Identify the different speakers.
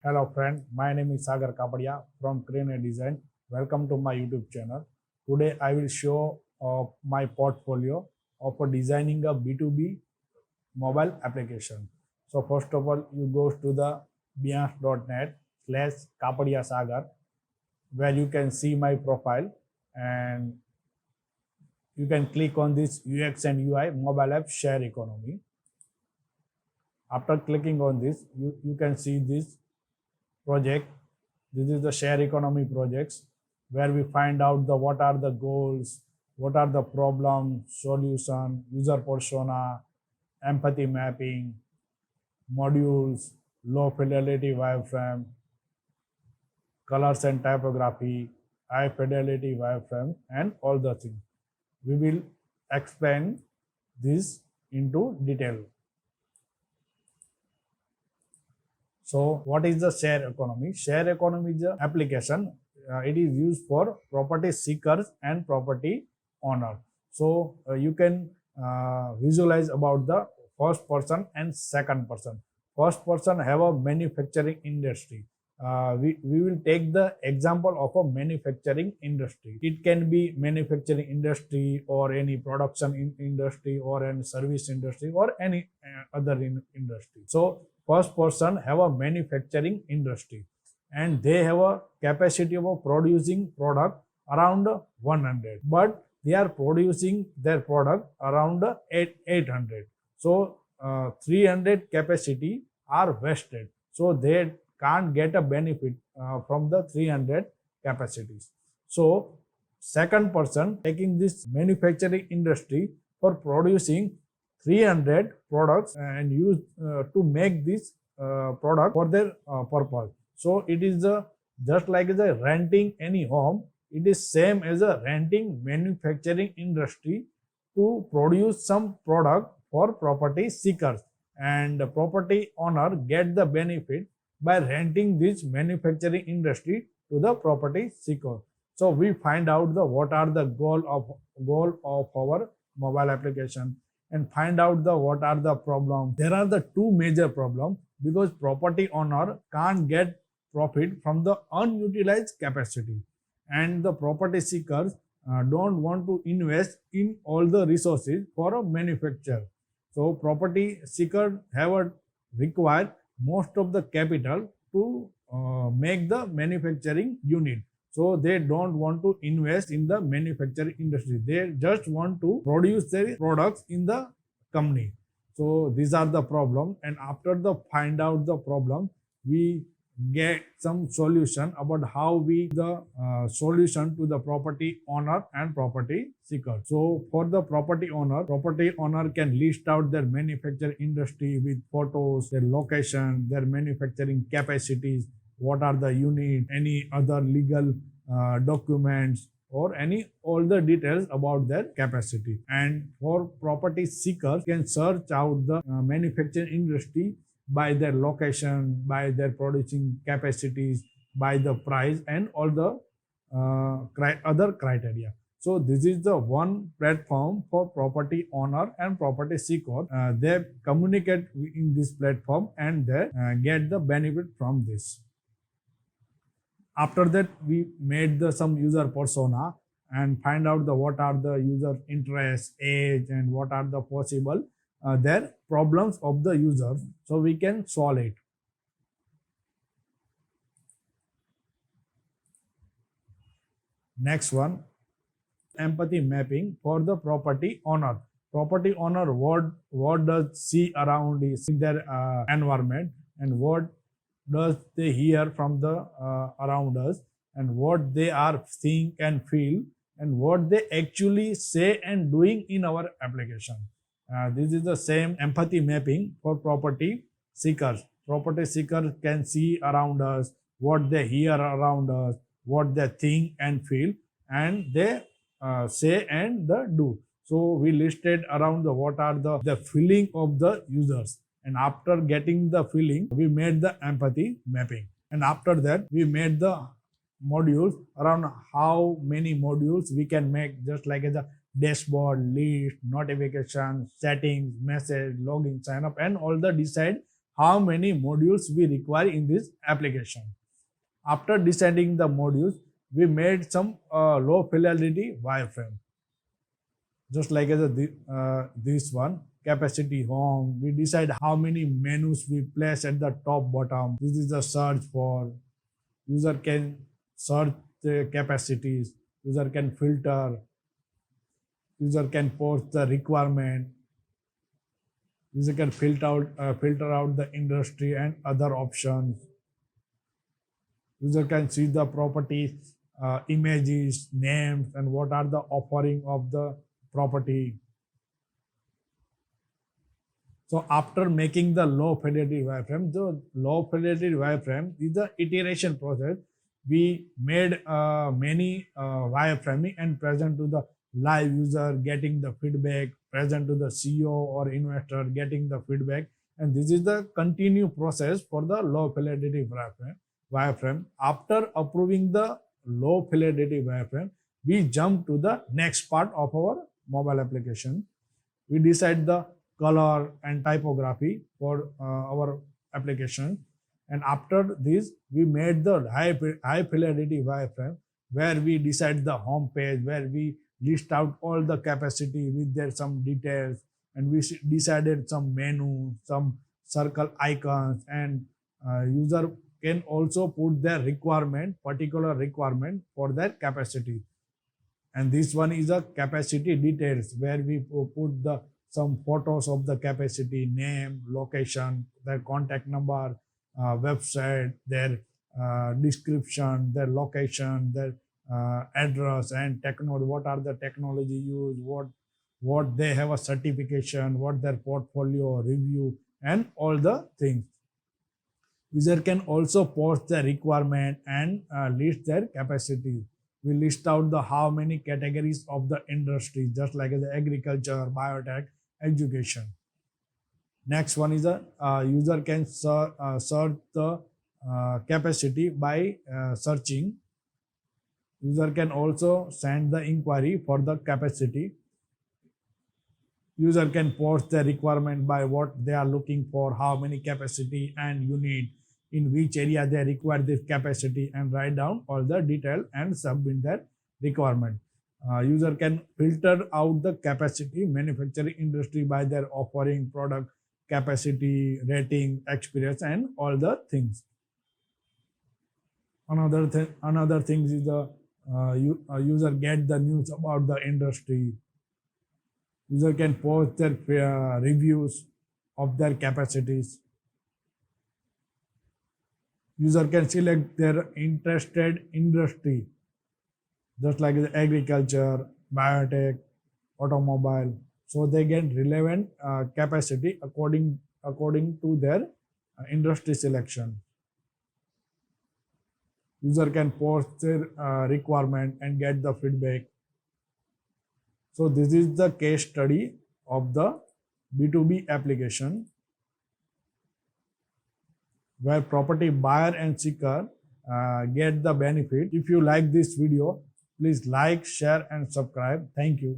Speaker 1: Hello friend, my name is Sagar Kapadia from Crane Design. Welcome to my YouTube channel. Today I will show my portfolio of designing a B2B mobile application. So first of all, you go to the behance.net/Kapadia Sagar where you can see my profile and you can click on this UX and UI mobile app share economy. After clicking on this, you can see this project. This is the share economy projects where we find out the what are the goals, what are the problem, solution, user persona, empathy mapping, modules, low fidelity wireframe, colors and typography, high fidelity wireframe, and all the things. We will explain this into detail. So what is the share economy? Share economy is an application. It is used for property seekers and property owner. So you can visualize about the first person and second person. First person have a manufacturing industry. We will take the example of a manufacturing industry. It can be manufacturing industry or any production industry or any service industry or any other industry. So first person have a manufacturing industry and they have a capacity of producing product around 100, but they are producing their product around 800. So 300 capacity are wasted, so they can't get a benefit from the 300 capacities. So second person taking this manufacturing industry for producing 300 products and use to make this product for their purpose. So it is just like the renting any home. It is same as a renting manufacturing industry to produce some product for property seekers, and the property owner get the benefit by renting this manufacturing industry to the property seeker. So we find out the what are the goal of our mobile application and find out the what are the problems. There are the two major problems because property owner can't get profit from the unutilized capacity, and the property seekers don't want to invest in all the resources for a manufacture. So property seeker have a require most of the capital to make the manufacturing unit. So they don't want to invest in the manufacturing industry. They just want to produce their products in the company. So these are the problem. And after the find out the problem, we get some solution about how we the solution to the property owner and property seeker. So for the property owner can list out their manufacturing industry with photos, their location, their manufacturing capacities, what are the unit, any other legal documents, or any all the details about their capacity. And for property seekers can search out the manufacturing industry by their location, by their producing capacities, by the price, and all the other criteria. So this is the one platform for property owner and property seeker. They communicate in this platform and they get the benefit from this. After that, we made the some user persona and find out the what are the user interests, age, and what are the possible their problems of the user, so we can solve it. Next one, empathy mapping for the property owner. Property owner, what does see around is in their environment, and what does they hear from the around us, and what they are seeing and feel, and what they actually say and doing in our application. This is the same empathy mapping for property seekers. Property seekers can see around us, what they hear around us, what they think and feel, and they say and the do. So we listed around the what are the feeling of the users. And after getting the feeling, we made the empathy mapping. And after that, we made the modules around how many modules we can make, just like as a dashboard, list, notification, settings, message, login, sign up, and all the decide how many modules we require in this application. After deciding the modules, we made some low fidelity wireframe, just like this one, capacity home. We decide how many menus we place at the top bottom. This is the search for. User can search the capacities. User can filter. User can post the requirement. User can filter out the industry and other options. User can see the properties, images, names, and what are the offering of the property. So after making the low fidelity wireframe, the low fidelity wireframe is the iteration process. We made many wireframing and present to the live user, getting the feedback, present to the CEO or investor, getting the feedback. And this is the continued process for the low fidelity wireframe. After approving the low fidelity wireframe, we jump to the next part of our mobile application. We decide the color and typography for our application. And after this, we made the high fidelity wireframe where we decide the home page, where we list out all the capacity with their some details, and we decided some menu, some circle icons, and user can also put their particular requirement for their capacity. And this one is a capacity details where we put the some photos of the capacity, name, location, their contact number, website, their description, their location, their address, and technology. What are the technology used? What they have a certification? What their portfolio review, and all the things. User can also post their requirement and list their capacity. We list out the how many categories of the industry, just like the agriculture, biotech, education. Next one is a user can search the capacity by searching. User can also send the inquiry for the capacity. User can post the requirement by what they are looking for, how many capacity and unit, in which area they require this capacity, and write down all the detail and submit their requirement. User can filter out the capacity manufacturing industry by their offering, product, capacity, rating, experience, and all the things. Another thing is the user get the news about the industry. User can post their reviews of their capacities. User can select their interested industry, just like the agriculture, biotech, automobile. So they get relevant capacity according to their industry selection. User can post their requirement and get the feedback. So this is the case study of the B2B application, where property buyer and seeker get the benefit. If you like this video, please like, share, and subscribe. Thank you.